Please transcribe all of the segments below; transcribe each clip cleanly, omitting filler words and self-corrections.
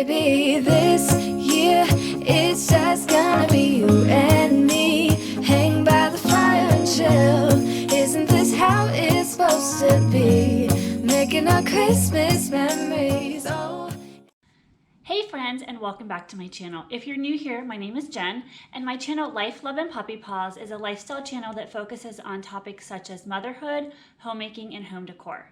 baby, this year it's just gonna be you and me. Hang by the fire and chill. Isn't this how it's supposed to be? Making our Christmas memories. Oh. Hey friends, and welcome back to my channel. If you're new here, my name is Jen, and my channel Life, Love, and Puppy Paws is a lifestyle channel that focuses on topics such as motherhood, homemaking, and home decor.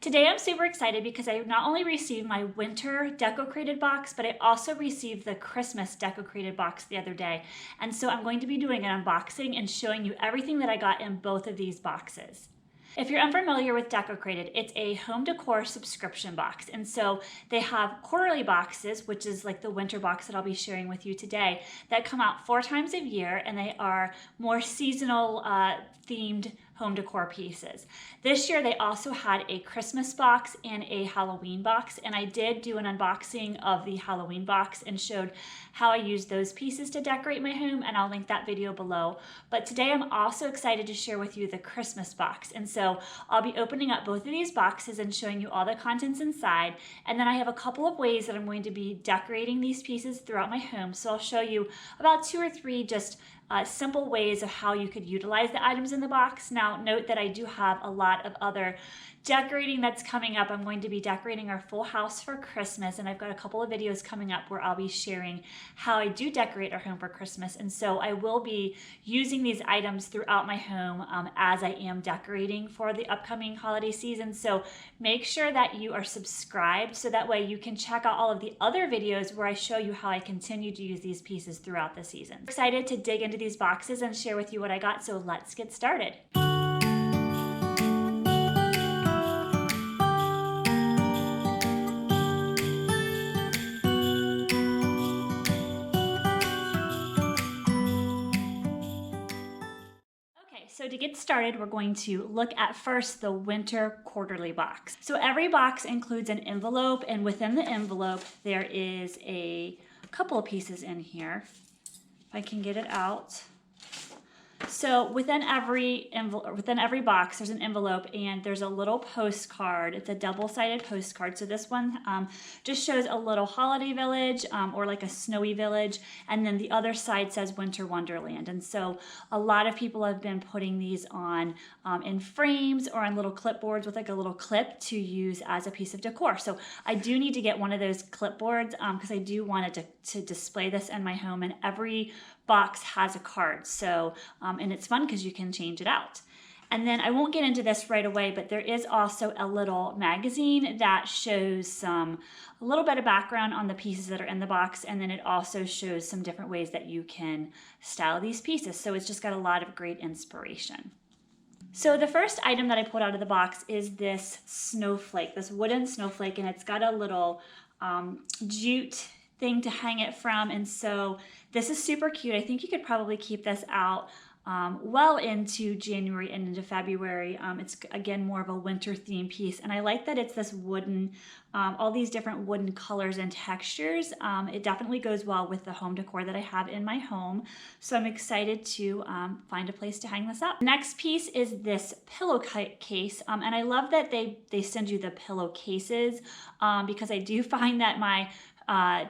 Today I'm super excited because I not only received my winter Decocrated box, but I also received the Christmas Decocrated box the other day. And so I'm going to be doing an unboxing and showing you everything that I got in both of these boxes. If you're unfamiliar with Decocrated, it's a home decor subscription box. And so they have quarterly boxes, which is like the winter box that I'll be sharing with you today, that come out 4 times a year, and they are more seasonal themed home decor pieces. This year they also had a Christmas box and a Halloween box, and I did do an unboxing of the Halloween box and showed how I used those pieces to decorate my home, and I'll link that video below. But today I'm also excited to share with you the Christmas box, and so I'll be opening up both of these boxes and showing you all the contents inside, and then I have a couple of ways that I'm going to be decorating these pieces throughout my home. So I'll show you about 2 or 3 just simple ways of how you could utilize the items in the box. Now, note that I do have a lot of other decorating that's coming up. I'm going to be decorating our full house for Christmas, and I've got a couple of videos coming up where I'll be sharing how I do decorate our home for Christmas. And so I will be using these items throughout my home as I am decorating for the upcoming holiday season. So make sure that you are subscribed so that way you can check out all of the other videos where I show you how I continue to use these pieces throughout the season. I'm excited to dig into these boxes and share with you what I got, so let's get started. So to get started, we're going to look at first the winter quarterly box. So every box includes an envelope, and within the envelope there is a couple of pieces in here. If I can get it out. So within every box, there's an envelope, and there's a little postcard. It's a double-sided postcard. So this one just shows a little holiday village or like a snowy village, and then the other side says Winter Wonderland. And so a lot of people have been putting these on in frames or on little clipboards with like a little clip to use as a piece of decor. So I do need to get one of those clipboards because I do want to display this in my home, and every box has a card. So and it's fun because you can change it out. And then I won't get into this right away, but there is also a little magazine that shows a little bit of background on the pieces that are in the box, and then it also shows some different ways that you can style these pieces. So it's just got a lot of great inspiration. So the first item that I pulled out of the box is this snowflake, this wooden snowflake, and it's got a little jute thing to hang it from. And so this is super cute. I think you could probably keep this out well into January and into February. It's again more of a winter theme piece, and I like that it's this wooden, all these different wooden colors and textures. It definitely goes well with the home decor that I have in my home, so I'm excited to find a place to hang this up. Next piece is this pillowcase, and I love that they send you the pillowcases because I do find that my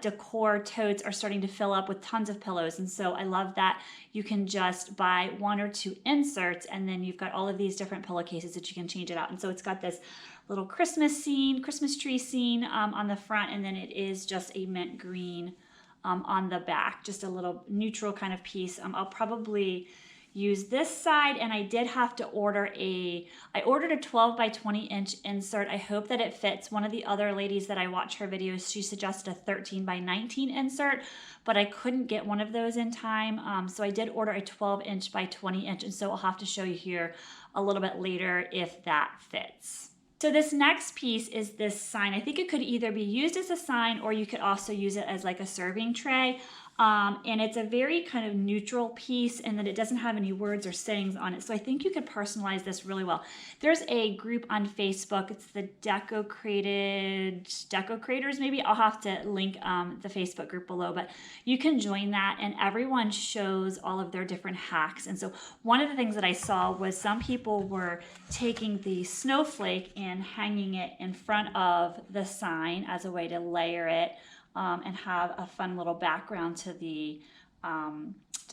decor totes are starting to fill up with tons of pillows, and so I love that you can just buy 1 or 2 inserts, and then you've got all of these different pillowcases that you can change it out. And so it's got this little Christmas tree scene on the front, and then it is just a mint green on the back, just a little neutral kind of piece. I'll probably use this side, and I did have to order I ordered a 12 by 20 inch insert. I hope that it fits. One of the other ladies that I watch her videos, she suggested a 13 by 19 insert, but I couldn't get one of those in time. So I did order a 12 inch by 20 inch, and so I'll have to show you here a little bit later if that fits. So this next piece is this sign. I think it could either be used as a sign, or you could also use it as like a serving tray. And it's a very kind of neutral piece, and that it doesn't have any words or sayings on it. So I think you could personalize this really well. There's a group on Facebook. It's the Decocrators maybe. I'll have to link the Facebook group below, but you can join that, and everyone shows all of their different hacks. And so one of the things that I saw was some people were taking the snowflake and hanging it in front of the sign as a way to layer it and have a fun little background to the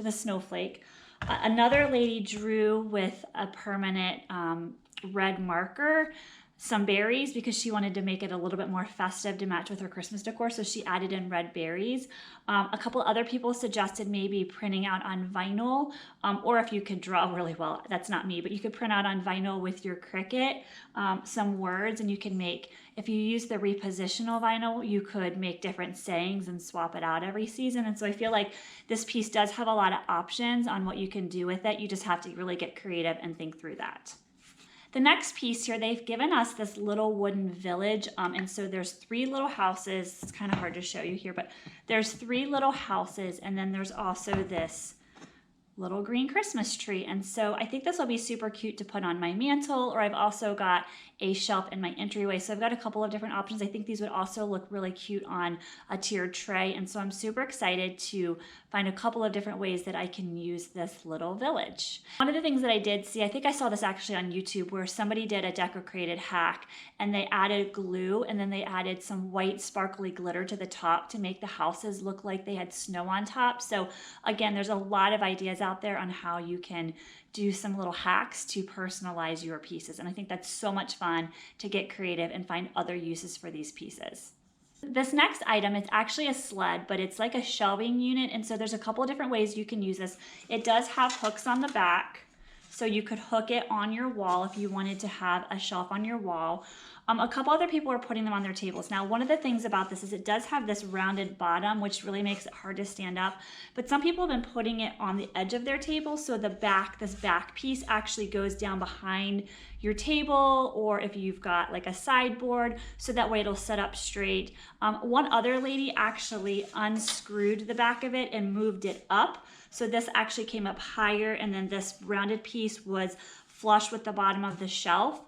snowflake. Another lady drew with a permanent red marker some berries because she wanted to make it a little bit more festive to match with her Christmas decor, so she added in red berries. A couple other people suggested maybe printing out on vinyl, or if you could draw really well, that's not me, but you could print out on vinyl with your Cricut some words, and you can make, if you use the repositional vinyl, you could make different sayings and swap it out every season. And so I feel like this piece does have a lot of options on what you can do with it. You just have to really get creative and think through that. The next piece here, they've given us this little wooden village, and so there's 3 little houses. It's kind of hard to show you here, but there's 3 little houses, and then there's also this little green Christmas tree. And so I think this will be super cute to put on my mantle, or I've also got a shelf in my entryway. So I've got a couple of different options. I think these would also look really cute on a tiered tray. And so I'm super excited to find a couple of different ways that I can use this little village. One of the things that I did see, I think I saw this actually on YouTube, where somebody did a Decocrated hack and they added glue and then they added some white sparkly glitter to the top to make the houses look like they had snow on top. So again, there's a lot of ideas out there on how you can do some little hacks to personalize your pieces. And I think that's so much fun to get creative and find other uses for these pieces. This next item, it's actually a sled, but it's like a shelving unit. And so there's a couple of different ways you can use this. It does have hooks on the back, so you could hook it on your wall if you wanted to have a shelf on your wall. A couple other people are putting them on their tables. Now, one of the things about this is it does have this rounded bottom, which really makes it hard to stand up. But some people have been putting it on the edge of their table, so the back, this back piece actually goes down behind your table, or if you've got like a sideboard, so that way it'll set up straight. One other lady actually unscrewed the back of it and moved it up. So this actually came up higher, and then this rounded piece was flush with the bottom of the shelf,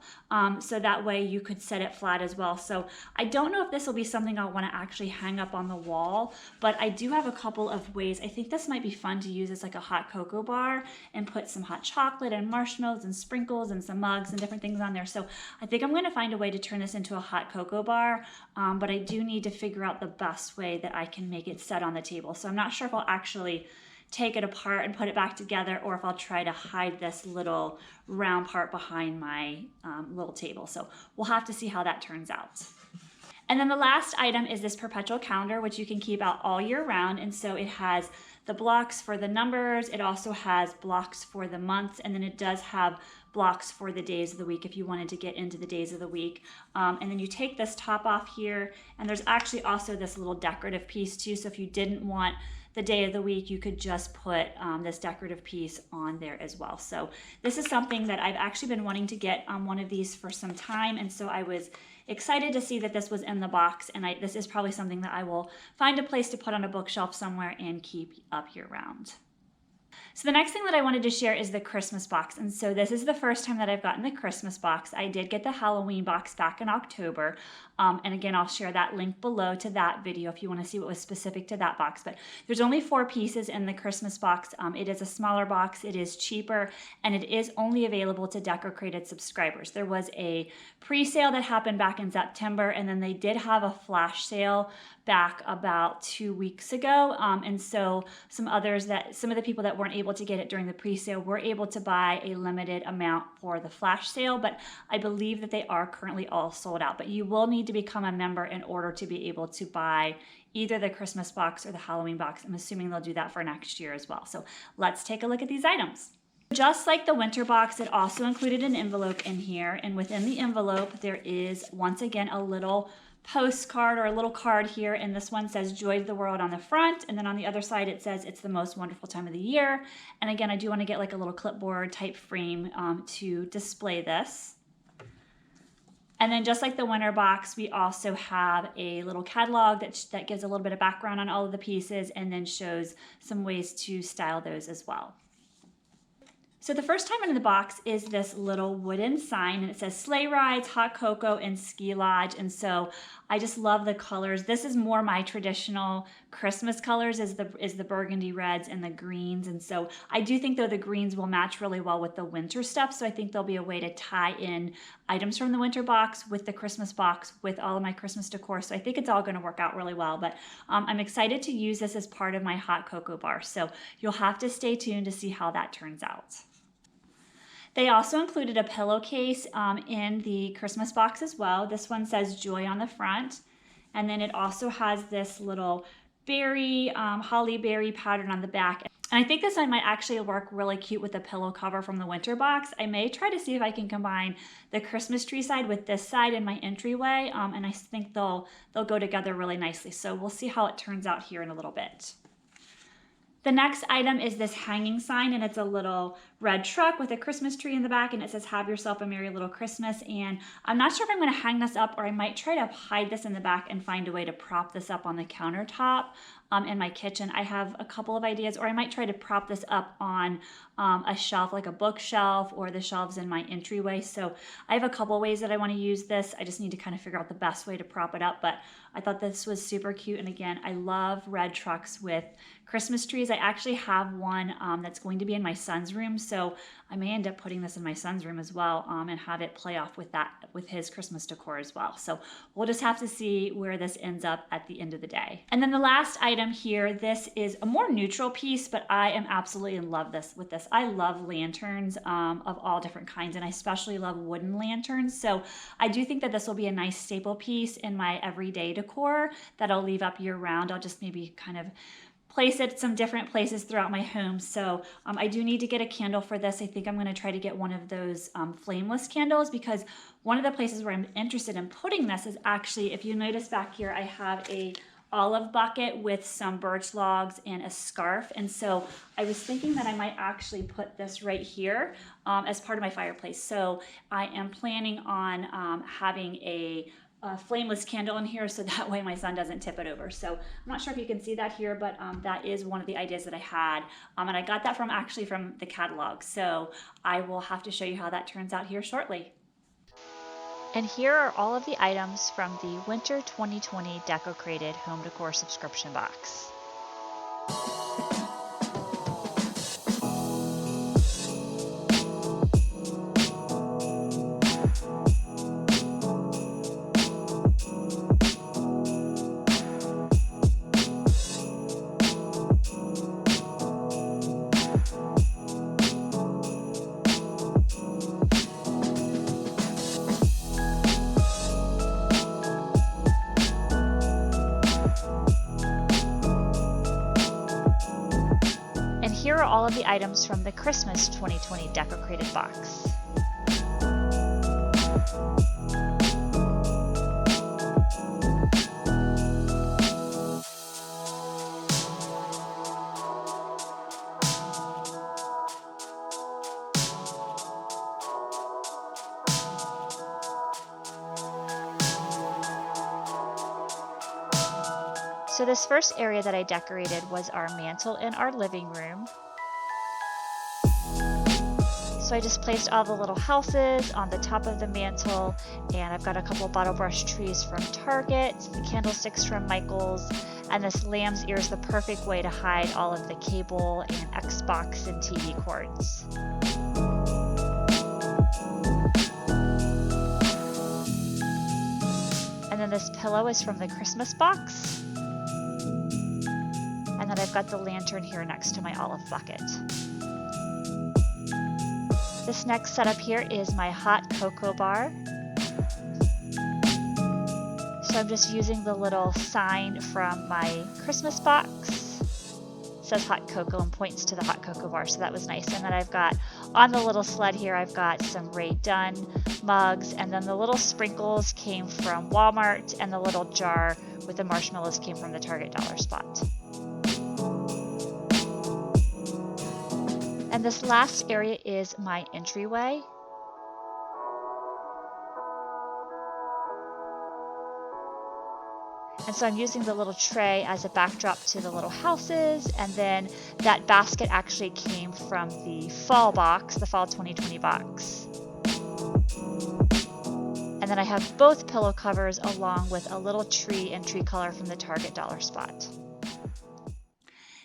so that way you could set it flat as well. So I don't know if this will be something I'll want to actually hang up on the wall, but I do have a couple of ways. I think this might be fun to use as like a hot cocoa bar and put some hot chocolate and marshmallows and sprinkles and some mugs and different things on there. So I think I'm going to find a way to turn this into a hot cocoa bar, but I do need to figure out the best way that I can make it set on the table. So I'm not sure if I'll actually take it apart and put it back together, or if I'll try to hide this little round part behind my little table. So we'll have to see how that turns out. And then the last item is this perpetual calendar, which you can keep out all year round. And so it has the blocks for the numbers. It also has blocks for the months. And then it does have blocks for the days of the week if you wanted to get into the days of the week. And then you take this top off here, and there's actually also this little decorative piece too. So if you didn't want the day of the week, you could just put this decorative piece on there as well. So this is something that I've actually been wanting to get one of these for some time, and so I was excited to see that this was in the box, and this is probably something that I will find a place to put on a bookshelf somewhere and keep up year round. So the next thing that I wanted to share is the Christmas box. And so this is the first time that I've gotten the Christmas box. I did get the Halloween box back in October. And again, I'll share that link below to that video if you want to see what was specific to that box. But there's only 4 pieces in the Christmas box. It is a smaller box, it is cheaper, and it is only available to Decocrated subscribers. There was a pre-sale that happened back in September, and then they did have a flash sale back about 2 weeks ago. And so some of the people that weren't able to get it during the pre-sale were able to buy a limited amount for the flash sale, but I believe that they are currently all sold out. But you will need to become a member in order to be able to buy either the Christmas box or the Halloween box. I'm assuming they'll do that for next year as well. So let's take a look at these items. Just like the winter box, it also included an envelope in here, and within the envelope there is once again a little postcard or a little card here, and this one says "Joy to the World" on the front, and then on the other side it says "It's the most wonderful time of the year." And again, I do want to get like a little clipboard type frame to display this. And then just like the winter box, we also have a little catalog that gives a little bit of background on all of the pieces and then shows some ways to style those as well. So the first time in the box is this little wooden sign, and it says sleigh rides, hot cocoa, and ski lodge. And so I just love the colors. This is more my traditional Christmas colors is the burgundy reds and the greens. And so I do think though the greens will match really well with the winter stuff. So I think there'll be a way to tie in items from the winter box with the Christmas box with all of my Christmas decor. So I think it's all going to work out really well. But I'm excited to use this as part of my hot cocoa bar. So you'll have to stay tuned to see how that turns out. They also included a pillowcase in the Christmas box as well. This one says Joy on the front. And then it also has this little berry, holly berry pattern on the back. And I think this one might actually work really cute with the pillow cover from the winter box. I may try to see if I can combine the Christmas tree side with this side in my entryway. And I think they'll go together really nicely. So we'll see how it turns out here in a little bit. The next item is this hanging sign, and it's a little red truck with a Christmas tree in the back, and it says, "Have yourself a merry little Christmas." And I'm not sure if I'm going to hang this up, or I might try to hide this in the back and find a way to prop this up on the countertop in my kitchen. I have a couple of ideas, or I might try to prop this up on a shelf, like a bookshelf, or the shelves in my entryway. So I have a couple ways that I want to use this. I just need to kind of figure out the best way to prop it up, but I thought this was super cute. And again, I love red trucks with Christmas trees. I actually have one that's going to be in my son's room, so I may end up putting this in my son's room as well and have it play off with his Christmas decor as well. So we'll just have to see where this ends up at the end of the day. And then the last item here, this is a more neutral piece, but I am absolutely in love with this. I love lanterns of all different kinds, and I especially love wooden lanterns. So I do think that this will be a nice staple piece in my everyday decor that I'll leave up year round. I'll just maybe kind of place it some different places throughout my home. So I do need to get a candle for this. I think I'm going to try to get one of those flameless candles, because one of the places where I'm interested in putting this is actually, if you notice back here, I have a olive bucket with some birch logs and a scarf. And so I was thinking that I might actually put this right here as part of my fireplace. So I am planning on having a flameless candle in here, so that way my son doesn't tip it over. So I'm not sure if you can see that here, but that is one of the ideas that I had. And I got that from the catalog. So I will have to show you how that turns out here shortly. And here are all of the items from the Winter 2020 Decocrated Home Decor subscription box. Here are all of the items from the Christmas 2020 Decocrated box. So this first area that I decorated was our mantle in our living room. So I just placed all the little houses on the top of the mantle, and I've got a couple bottle brush trees from Target, the candlesticks from Michael's, and this lamb's ear is the perfect way to hide all of the cable and Xbox and TV cords. And then this pillow is from the Christmas box. And then I've got the lantern here next to my olive bucket. This next setup here is my hot cocoa bar. So I'm just using the little sign from my Christmas box. It says hot cocoa and points to the hot cocoa bar, so that was nice. And then I've got on the little sled here, I've got some Rae Dunn mugs, and then the little sprinkles came from Walmart, and the little jar with the marshmallows came from the Target dollar spot. And this last area is my entryway. And so I'm using the little tray as a backdrop to the little houses, and then that basket actually came from the fall box, the fall 2020 box. And then I have both pillow covers along with a little tree and tree color from the Target dollar spot.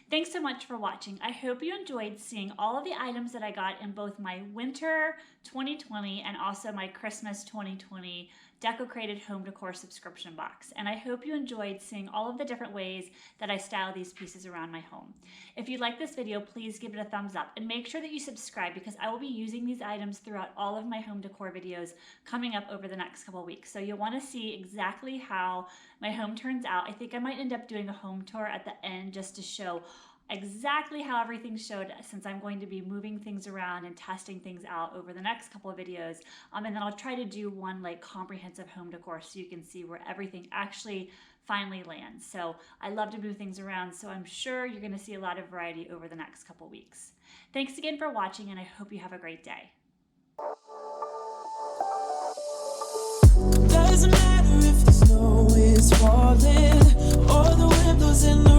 Thanks so much for watching. I hope you enjoyed seeing all of the items that I got in both my winter 2020 and also my Christmas 2020 Decocrated home decor subscription box. And I hope you enjoyed seeing all of the different ways that I style these pieces around my home. If you like this video, please give it a thumbs up and make sure that you subscribe, because I will be using these items throughout all of my home decor videos coming up over the next couple weeks. So you'll want to see exactly how my home turns out. I think I might end up doing a home tour at the end just to show exactly how everything showed, since I'm going to be moving things around and testing things out over the next couple of videos. And then I'll try to do one like comprehensive home decor so you can see where everything actually finally lands. So I love to move things around, so I'm sure you're going to see a lot of variety over the next couple weeks. Thanks again for watching, and I hope you have a great day. Doesn't matter if the snow is falling or the wind blows in the